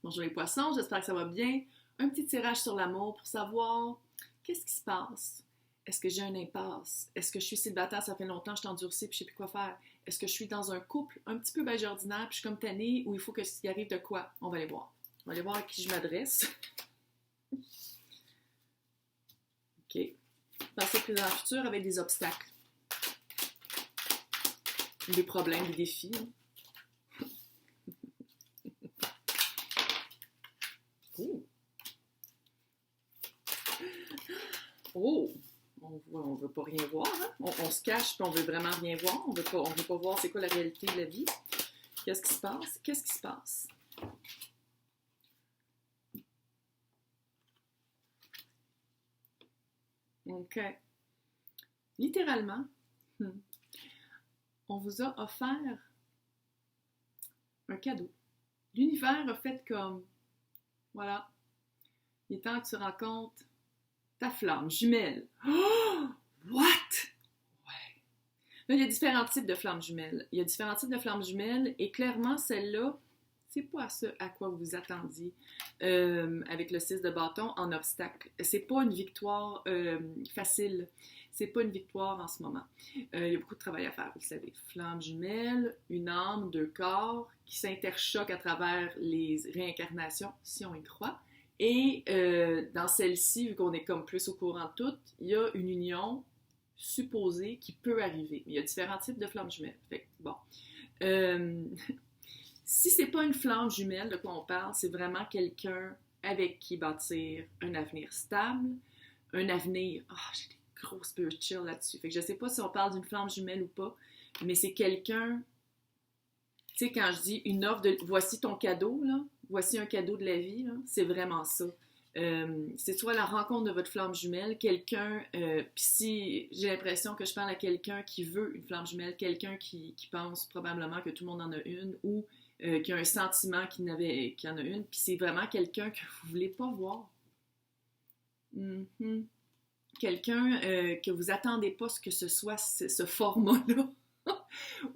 Bonjour les poissons, j'espère que ça va bien. Un petit tirage sur l'amour pour savoir qu'est-ce qui se passe. Est-ce que j'ai un impasse? Est-ce que je suis célibataire, ça fait longtemps, je suis endurcie puis je sais plus quoi faire? Est-ce que je suis dans un couple un petit peu beige ordinaire puis je suis comme tannée ou il faut que s'il arrive de quoi? On va aller voir. On va aller voir à qui je m'adresse. OK. Passé, présent, futur avec des obstacles. Des problèmes, des défis. Oh! Oh! On veut pas rien voir, hein? On se cache puis on veut vraiment rien voir. On veut pas voir c'est quoi la réalité de la vie. Qu'est-ce qui se passe? Qu'est-ce qui se passe? OK. Littéralement, on vous a offert un cadeau. L'univers a fait comme, voilà, il est temps que tu rencontres ta flamme jumelle. Oh! What? Ouais. Là, il y a différents types de flammes jumelles. Il y a différents types de flammes jumelles et clairement, celle-là, c'est pas ce à quoi vous vous attendiez avec le 6 de bâton en obstacle. C'est pas une victoire facile. C'est pas une victoire en ce moment. Il y a beaucoup de travail à faire, vous le savez. Flamme jumelle, une âme, deux corps qui s'interchoquent à travers les réincarnations, si on y croit. Et dans celle-ci, vu qu'on est comme plus au courant de tout, il y a une union supposée qui peut arriver. Mais il y a différents types de flammes jumelles. Fait que, bon. Si c'est pas une flamme jumelle de quoi on parle, c'est vraiment quelqu'un avec qui bâtir un avenir stable, un avenir... Oh, j'ai des gros spiritual là-dessus. Fait que je sais pas si on parle d'une flamme jumelle ou pas, mais c'est quelqu'un... Tu sais, quand je dis une offre de... Voici ton cadeau, là. Voici un cadeau de la vie, là. C'est vraiment ça. C'est soit la rencontre de votre flamme jumelle, quelqu'un... Puis si j'ai l'impression que je parle à quelqu'un qui veut une flamme jumelle, quelqu'un qui pense probablement que tout le monde en a une, ou qui a un sentiment qu'il en a une, puis c'est vraiment quelqu'un que vous voulez pas voir. Mm-hmm. Quelqu'un que vous attendez pas que ce soit ce format-là.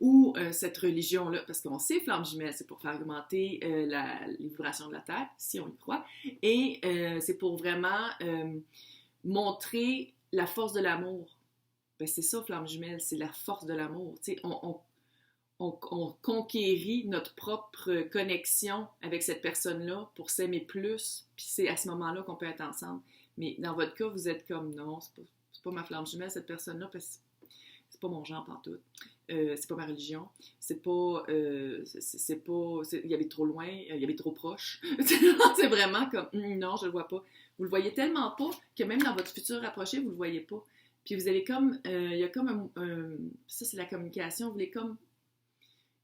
ou cette religion-là, parce qu'on sait, flamme jumelle, c'est pour faire augmenter les vibrations de la Terre, si on y croit, et c'est pour vraiment montrer la force de l'amour. Ben, c'est ça, flamme jumelle, c'est la force de l'amour. Tu sais, on conquérit notre propre connexion avec cette personne-là pour s'aimer plus, puis c'est à ce moment-là qu'on peut être ensemble. Mais dans votre cas, vous êtes comme, non, c'est pas ma flamme jumelle, cette personne-là, parce que c'est pas mon genre pantoute. C'est pas ma religion, c'est pas, il y avait trop loin, il y avait trop proche. C'est vraiment comme, non, je le vois pas. Vous le voyez tellement pas que même dans votre futur rapproché, vous le voyez pas. Puis vous avez comme, il y a comme ça c'est la communication, vous voulez comme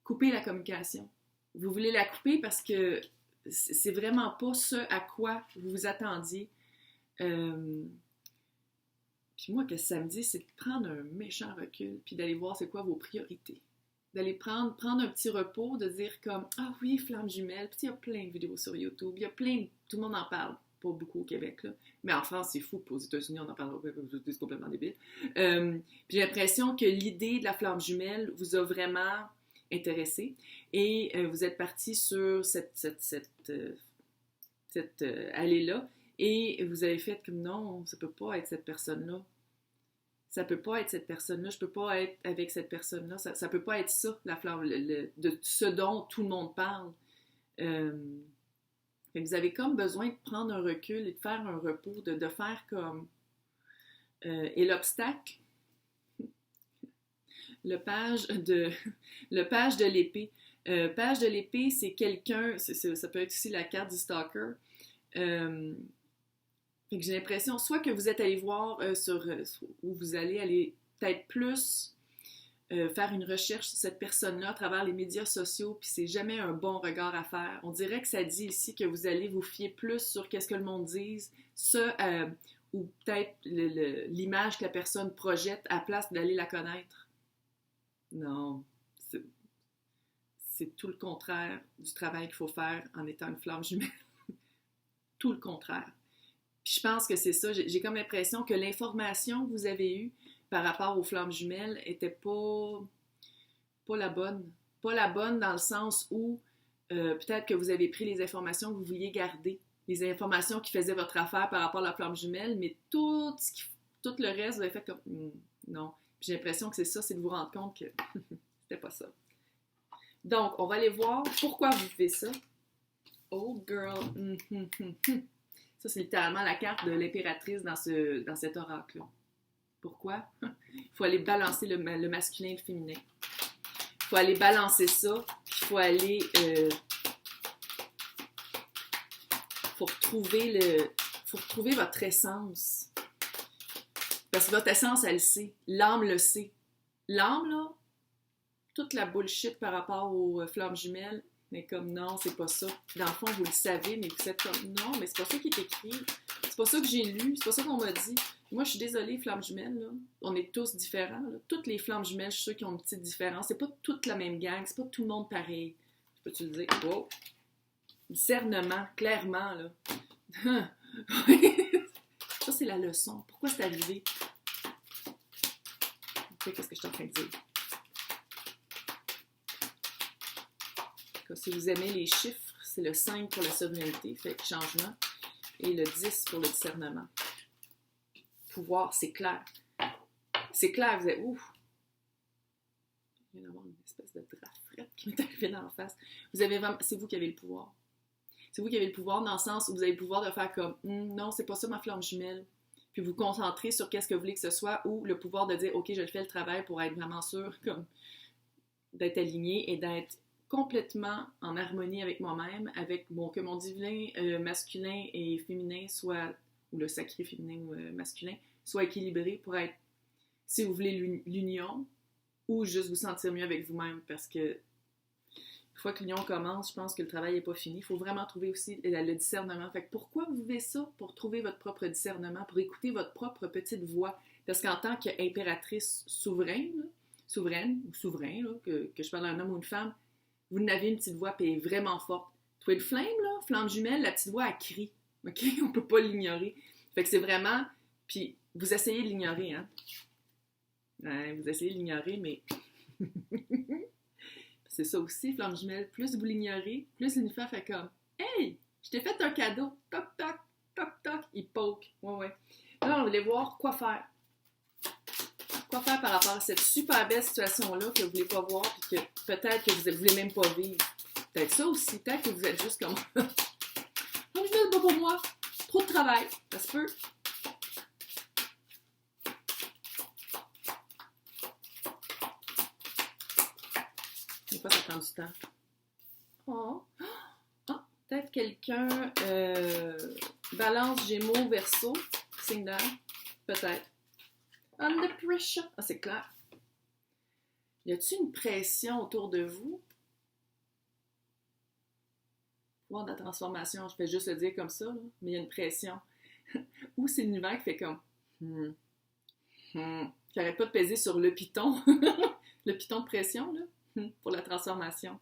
couper la communication. Vous voulez la couper parce que c'est vraiment pas ce à quoi vous vous attendiez. Puis moi, que ça me dit, c'est de prendre un méchant recul, puis d'aller voir c'est quoi vos priorités. D'aller prendre un petit repos, de dire comme, ah oui, flamme jumelle, puis il y a plein de vidéos sur YouTube, il y a tout le monde en parle, pas beaucoup au Québec, là. Mais en France, c'est fou, puis aux États-Unis, on en parle, c'est complètement débile. Puis j'ai l'impression que l'idée de la flamme jumelle vous a vraiment intéressé, et vous êtes parti sur cette allée-là, et vous avez fait comme non, ça peut pas être cette personne-là. Ça peut pas être cette personne-là, je peux pas être avec cette personne-là. Ça peut pas être ça, la flamme, de ce dont tout le monde parle. Vous avez comme besoin de prendre un recul et de faire un repos, de faire comme... et l'obstacle, le page de l'épée. Page de l'épée, c'est quelqu'un, ça peut être aussi la carte du stalker. Fait que j'ai l'impression, soit que vous êtes allé voir où vous allez aller peut-être plus faire une recherche sur cette personne-là à travers les médias sociaux, puis c'est jamais un bon regard à faire. On dirait que ça dit ici que vous allez vous fier plus sur qu'est-ce que le monde dise, ou peut-être l'image que la personne projette à place d'aller la connaître. Non, c'est tout le contraire du travail qu'il faut faire en étant une flamme jumelle. Tout le contraire. Puis je pense que c'est ça, j'ai comme l'impression que l'information que vous avez eue par rapport aux flammes jumelles était pas la bonne. Pas la bonne dans le sens où Peut-être que vous avez pris les informations que vous vouliez garder, les informations qui faisaient votre affaire par rapport à la flamme jumelle, mais tout le reste, vous avez fait comme non. Puis j'ai l'impression que c'est ça, c'est de vous rendre compte que c'était pas ça. Donc, on va aller voir pourquoi vous faites ça. Oh girl. Ça, c'est littéralement la carte de l'impératrice dans cet oracle-là. Pourquoi? Il faut aller balancer le masculin et le féminin. Il faut aller balancer ça. Il faut aller... faut retrouver votre essence. Parce que votre essence, elle le sait. L'âme le sait. L'âme, là, toute la bullshit par rapport aux flammes jumelles, mais comme non, c'est pas ça. Dans le fond, vous le savez, mais vous êtes comme non, mais c'est pas ça qui est écrit. C'est pas ça que j'ai lu, c'est pas ça qu'on m'a dit. Moi, je suis désolée, flammes jumelles, là. On est tous différents. Là. Toutes les flammes jumelles, je suis sûre qu'ils ont une petite différence. C'est pas toute la même gang, c'est pas tout le monde pareil. Je peux-tu le dire? Wow! Discernement, clairement, là. Ça, c'est la leçon. Pourquoi c'est arrivé? Qu'est-ce que je suis en train de dire? Si vous aimez les chiffres, c'est le 5 pour la souveraineté, fait changement, et le 10 pour le discernement. Pouvoir, c'est clair. C'est clair, vous êtes ouf! Il vient d'avoir une espèce de drap qui m'est arrivé dans la face. C'est vous qui avez le pouvoir. C'est vous qui avez le pouvoir dans le sens où vous avez le pouvoir de faire comme non, c'est pas ça ma flamme jumelle. Puis vous concentrer sur qu'est-ce que vous voulez que ce soit, ou le pouvoir de dire ok, je fais le travail pour être vraiment sûr comme d'être aligné et d'être complètement en harmonie avec moi-même, avec que mon divin masculin et féminin soit, ou le sacré féminin ou masculin, soit équilibré pour être, si vous voulez, l'union, ou juste vous sentir mieux avec vous-même, parce que une fois que l'union commence, je pense que le travail n'est pas fini. Il faut vraiment trouver aussi le discernement. Fait que pourquoi vous vivez ça? Pour trouver votre propre discernement, pour écouter votre propre petite voix. Parce qu'en tant qu'impératrice souveraine ou souverain, là, que je parle d'un homme ou une femme, vous n'avez une petite voix puis elle est vraiment forte. Twin Flame, là, flamme jumelle, la petite voix, elle crie. OK? On peut pas l'ignorer. Fait que c'est vraiment... Puis vous essayez de l'ignorer, hein? Ouais, vous essayez de l'ignorer, mais... c'est ça aussi, flamme jumelle. Plus vous l'ignorez, plus l'univers fait comme « Hey! Je t'ai fait un cadeau! Toc, toc, toc, toc! » Il poke. Ouais. Là, on voulait voir quoi faire. Quoi faire par rapport à cette super belle situation-là que vous ne voulez pas voir et que peut-être que vous ne voulez même pas vivre. Peut-être ça aussi. Peut-être que vous êtes juste comme « Non, je ne pas pour moi. Trop de travail. » Ça se peut. Des fois, ça prend du temps. Oh. Peut-être quelqu'un balance Gémeaux, Verseau, signe d'air. Peut-être. Under pressure. Ah, c'est clair. Y a-t-il une pression autour de vous? Voir de la transformation, je fais juste le dire comme ça, là, mais il y a une pression. Ou c'est l'univers qui fait comme qui arrête pas de peser sur le piton. Le piton de pression, là, pour la transformation.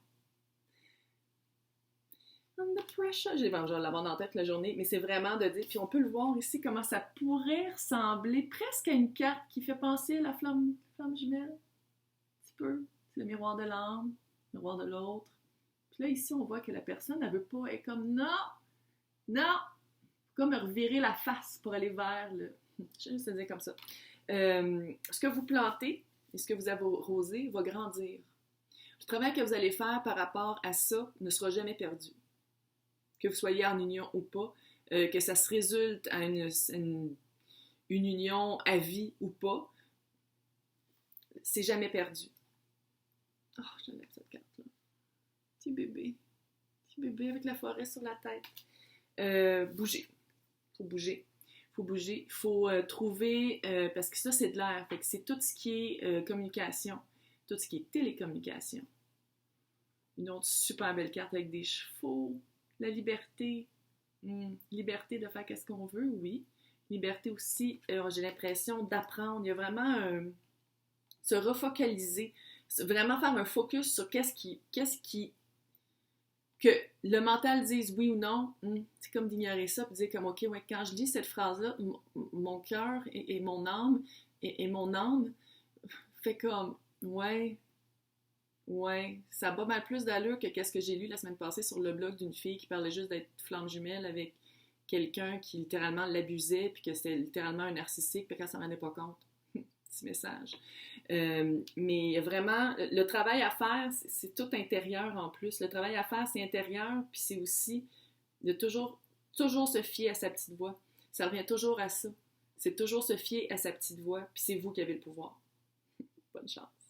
Under pressure. J'ai l'avoir en tête la journée, mais c'est vraiment de dire, puis on peut le voir ici, comment ça pourrait ressembler presque à une carte qui fait penser à la flamme jumelle. Un petit peu. C'est le miroir de l'âme, le miroir de l'autre. Puis là, ici, on voit que la personne, elle veut pas, elle est comme non, comme revirer la face pour aller vers le... Je vais juste le dire comme ça. Ce que vous plantez et ce que vous arrosez va grandir. Le travail que vous allez faire par rapport à ça ne sera jamais perdu. Que vous soyez en union ou pas, que ça se résulte à une union à vie ou pas, c'est jamais perdu. Oh, j'aime cette carte-là. Petit bébé avec la forêt sur la tête. Bouger. Faut bouger. Il faut trouver, parce que ça, c'est de l'air. Fait que c'est tout ce qui est communication, tout ce qui est télécommunication. Une autre super belle carte avec des chevaux. La liberté. Liberté de faire qu'est-ce qu'on veut, oui. Liberté aussi, j'ai l'impression d'apprendre. Il y a vraiment se refocaliser. Vraiment faire un focus sur qu'est-ce qui que le mental dise oui ou non, c'est comme d'ignorer ça, puis dire comme, ok, ouais, quand je dis cette phrase-là, mon cœur et mon âme, et mon âme fait comme, ouais, Ouais, ça a pas mal plus d'allure que qu'est-ce que j'ai lu la semaine passée sur le blog d'une fille qui parlait juste d'être flamme jumelle avec quelqu'un qui littéralement l'abusait, puis que c'était littéralement un narcissique, puis qu'elle s'en rendait pas compte. Petit message. Mais vraiment, le travail à faire, c'est tout intérieur en plus. Le travail à faire, c'est intérieur, puis c'est aussi de toujours se fier à sa petite voix. Ça revient toujours à ça. C'est toujours se fier à sa petite voix, puis c'est vous qui avez le pouvoir. Bonne chance.